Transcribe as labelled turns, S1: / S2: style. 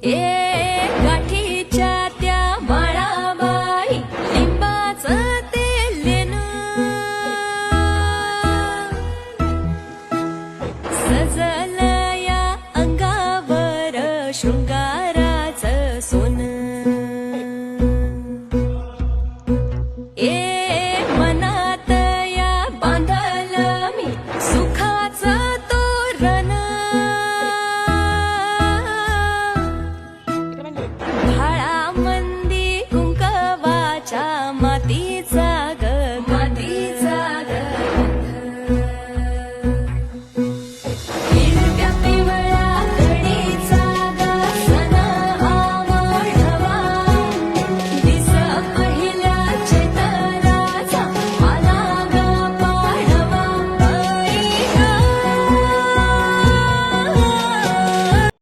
S1: ए गाठीच्या त्या माळाबाई लिंबाचं तेल सजल या अंगावर शृंगार